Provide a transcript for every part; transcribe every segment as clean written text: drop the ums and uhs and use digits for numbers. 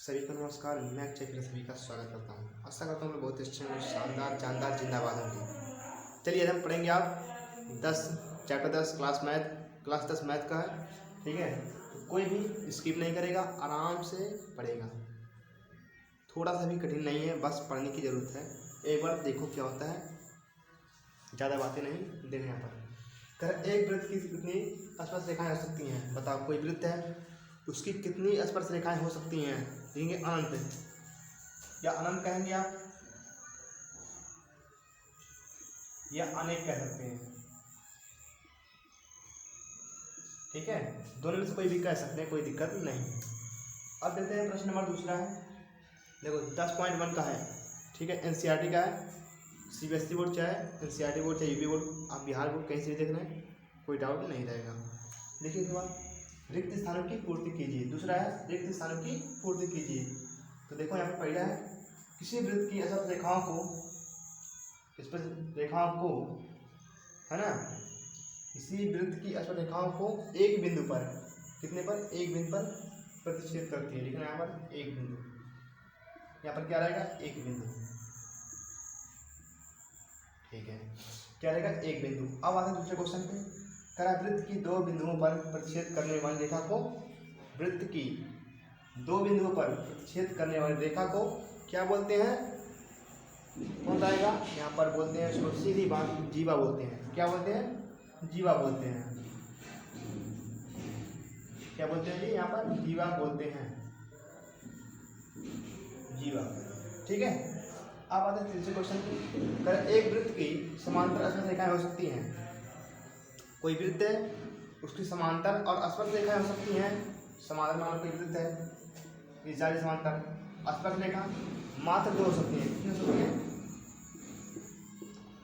सभी को नमस्कार। मैं अक्षय फिर सभी का स्वागत करता हूँ। आशा करता हूँ बहुत अच्छे में शानदार जानदार जिंदाबाद होंगे। चलिए हम पढ़ेंगे आप 10 चैप्टर 10 क्लास 10 मैथ का है। ठीक है, तो कोई भी स्किप नहीं करेगा, आराम से पढ़ेगा। थोड़ा सा भी कठिन नहीं है, बस पढ़ने की ज़रूरत है। एक बार देखो क्या होता है, ज़्यादा बातें नहीं देने यहाँ पर। कर एक वृत्त की कितनी स्पर्श रेखाएं हो सकती हैं? बताओ, कोई वृत्त है, उसकी कितनी स्पर्श रेखाएं हो सकती हैं? कहेंगे अनंत, या अनंत कहेंगे आप, या अनेक कह सकते हैं। ठीक है, दोनों में से कोई भी कह सकते हैं, कोई दिक्कत नहीं। अब देखते हैं प्रश्न नंबर दूसरा है। देखो 10.1 का है। ठीक है, एनसीईआरटी का है। सीबीएसई बोर्ड चाहे एनसीईआरटी बोर्ड चाहे यूपी बोर्ड, आप बिहार बोर्ड कहीं से भी देख रहे हैं, कोई डाउट नहीं रहेगा। देखिए इसके बाद रिक्त स्थानों की पूर्ति कीजिए। दूसरा है रिक्त स्थानों की पूर्ति कीजिए। तो देखो यहाँ पे पहला है, किसी वृत्त की स्पर्श रेखाओं को है ना, किसी वृत्त की स्पर्श रेखाओं को एक बिंदु पर, कितने पर? एक बिंदु पर प्रतिच्छेद करती है। लिखना यहाँ पर एक बिंदु, यहाँ पर क्या रहेगा? एक बिंदु। ठीक है, क्या रहेगा? एक बिंदु। अब आते हैं दूसरे क्वेश्चन पे। करा वृत्त की दो बिंदुओं पर प्रतिच्छेद करने वाली रेखा को, वृत्त की दो बिंदुओं पर प्रतिच्छेद करने वाली रेखा को क्या बोलते हैं? कौन आएगा? यहाँ पर बोलते हैं इसको सीधी बात जीवा बोलते हैं। क्या बोलते हैं? जीवा बोलते हैं। क्या बोलते हैं जी? यहाँ पर जीवा बोलते हैं, जीवा। ठीक है, अब आते हैं तीसरे क्वेश्चन पे। कर एक वृत्त की समांतर स्पर्श रेखाएं हो सकती हैं। कोई वृत्त है, उसकी समांतर और स्पर्श रेखाएं हो सकती हैं। समांतर मान कोई वृत्त है, ये सारी समांतर, स्पर्श रेखा मात्र दो हो सकती हैं। कितनी हो सकती हैं?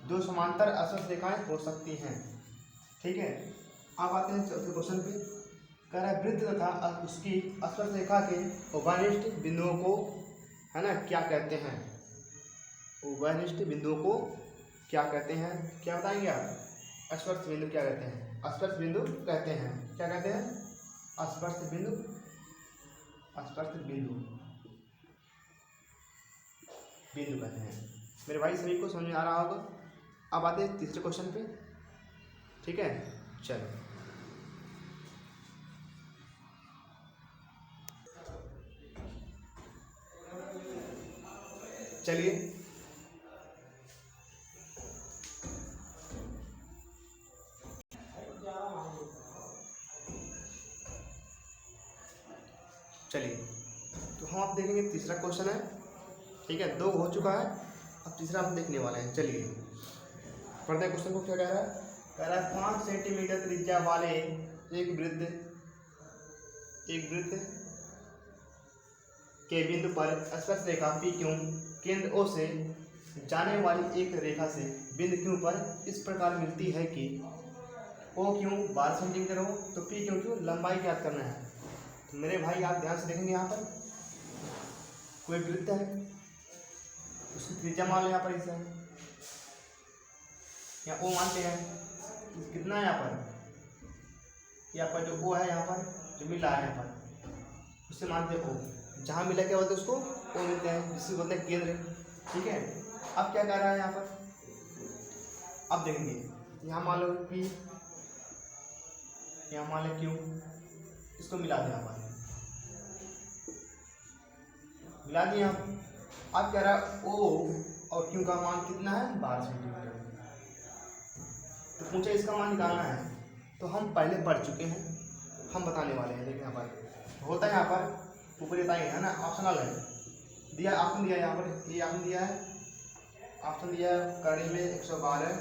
दो समांतर स्पर्श रेखाएं हो सकती हैं। ठीक है, अब आते हैं चौथे क्वेश्चन पे। कह रहा है वृत्त तथा उसकी स्पर्श रेखा के उभयनिष्ठ बिंदुओं को, है ना, क्या कहते हैं? उभयनिष्ठ बिंदुओं को क्या कहते हैं? क्या बताएंगे आप? स्पर्श बिंदु क्या कहते हैं? स्पर्श बिंदु कहते हैं। क्या कहते हैं? स्पर्श बिंदु, स्पर्श बिंदु, बिंदु कहते हैं। मेरे भाई सभी को समझ में आ रहा होगा। अब आते हैं तीसरे क्वेश्चन पे। ठीक है, चलो चलिए तो हम आप देखेंगे तीसरा क्वेश्चन है। ठीक है, दो हो चुका है, अब तीसरा हम देखने वाले हैं। चलिए पढ़ते हैं क्वेश्चन को। क्या कह रहा है? कह रहा है 5 सेंटीमीटर त्रिज्या वाले एक वृत्त के बिंदु पर स्पर्श रेखा पी क्यू केंद्र ओ से जाने वाली एक रेखा से बिंदु क्यू पर इस प्रकार मिलती है कि ओ क्यू 12 सेंटीमीटर हो तो पी क्यू लंबाई ज्ञात करना है। तो मेरे भाई आप ध्यान से देखेंगे, यहाँ पर कोई वृत्त है, उसकी त्रिज्या मान लो यहाँ पर इसे, यहाँ ओ मानते हैं। कितना है यहाँ पर जो ओ है, यहाँ पर जो मिला है, यहाँ पर उससे मानते हैं ओ। जहाँ मिला क्या बोलते हैं? उसको ओ मिलते हैं, जिससे बोलते हैं केंद्र। ठीक है, अब क्या कह रहा है यहाँ पर? अब देखेंगे, यहाँ मान लो पी, यहाँ मान लो क्यू, इसको मिला दिया, यहाँ पर मिला दिया। अब कह रहा है ओ और क्यू का मान कितना है? 12 सेंटीमीटर। तो पूछे इसका मान निकालना है, तो हम पहले पढ़ चुके हैं, हम बताने वाले हैं। देखिए यहाँ पर होता है, यहाँ पर ऊपर बताएंगे, है ना, ऑप्शनल है दिया, ऑप्शन दिया है यहाँ पर, ये ऑप्शन दिया है, ऑप्शन दिया है कड़ी में 112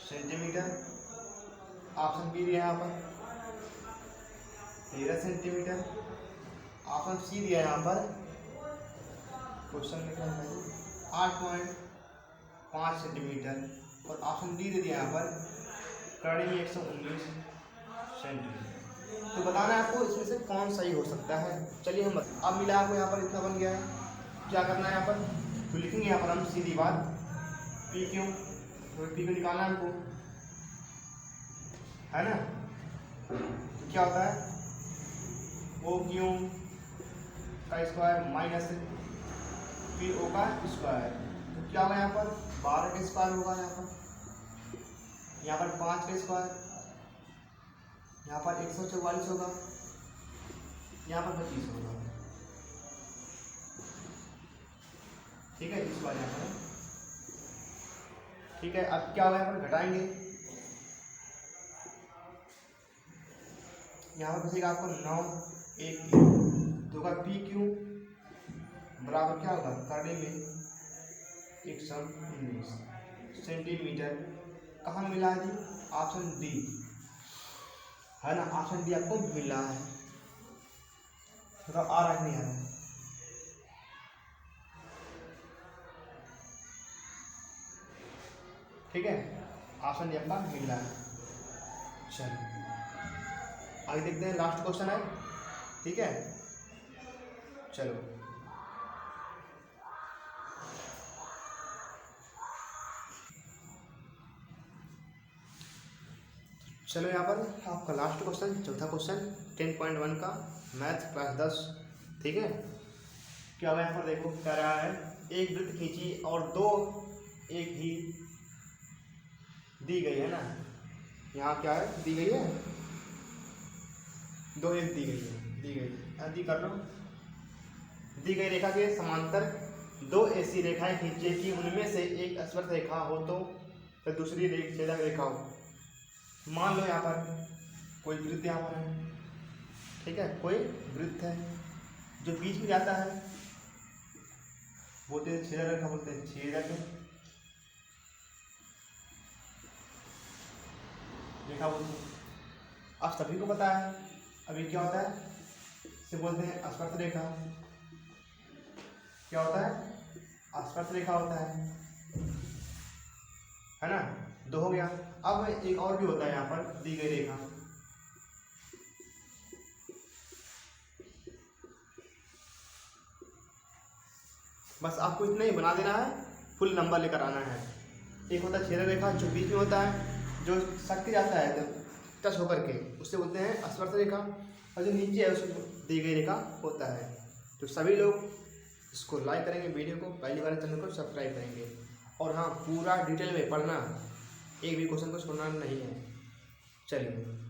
सेंटीमीटर। ऑप्शन बी दिया है यहाँ पर 13 सेंटीमीटर। ऑप्शन सी दिया है यहाँ पर, क्वेश्चन में क्या है, 8.5 सेंटीमीटर। और ऑप्शन डी दे दिया यहाँ पर कड़ी में 119 सेंटीमीटर। तो बताना है आपको इसमें से कौन सही हो सकता है। चलिए हम अब मिला आपको, यहाँ पर इतना बन गया है। क्या करना है यहाँ पर? तो लिखेंगे यहाँ पर हम सीधी बात पी क्यू, तो पी क्यू निकालना है हमको, है ना। तो क्या होता है? ओ क्यू का स्क्वायर माइनस पी ओ का स्क्वायर। तो क्या होगा यहाँ पर 12 का स्क्वायर होगा, यहाँ पर 5 का स्क्वायर, यहाँ पर 144 होगा, यहाँ पर 25 होगा। ठीक है, इस बार यहाँ पर ठीक है। अब क्या होगा यहाँ पर घटाएंगे, यहाँ पर बचेगा आपको 9 1 2 का पी क्यू बराबर क्या होगा, करने में 119 सेंटीमीटर। कहाँ मिला है जी, ऑप्शन डी है ना, ऑप्शन डी आपको मिल रहा है। तो आ रहा है नहीं आ रहा है, ठीक है, ऑप्शन डी आपका मिल रहा है। चलिए आगे देखते हैं, लास्ट क्वेश्चन है, ठीक है। चलो चलो यहाँ पर आपका लास्ट क्वेश्चन, चौथा क्वेश्चन 10.1 का मैथ क्लास 10, ठीक है। क्या होगा यहाँ पर देखो, कह रहा है एक वृत्त खींची और 2 एक ही दी गई है ना, यहाँ क्या है दी गई है, 2 एक दी गई है, दी गई आदि कर लो। दी गई रेखा के समांतर 2 ऐसी रेखाएं खींचे कि उनमें से एक स्पर्श रेखा हो तो फिर दूसरी छेदक रेखा हो। मान लो यहाँ पर कोई वृत्त यहाँ पर है, ठीक है, कोई वृत्त है जो बीच में जाता है, बोलते हैं छेदक रेखा, बोलते हैं छेदक रेखा बोलते हैं। अब सभी को पता है अभी क्या होता है, इसे बोलते हैं स्पर्श रेखा। क्या होता है, स्पर्श रेखा होता है ना, 2 हो गया। अब एक और भी होता है यहाँ पर दी गई रेखा, बस आपको इतना ही बना देना है, फुल नंबर लेकर आना है। एक होता है छेदक रेखा जो बीच में होता है, जो सट के जाता है टच होकर के, उससे बोलते हैं स्पर्श रेखा, और जो नीचे है उसको दी गई रेखा होता है। तो सभी लोग इसको लाइक करेंगे, वीडियो को पहली बार चैनल को सब्सक्राइब करेंगे, और हाँ पूरा डिटेल में पढ़ना, एक भी क्वेश्चन को छोड़ना नहीं है। चलिए।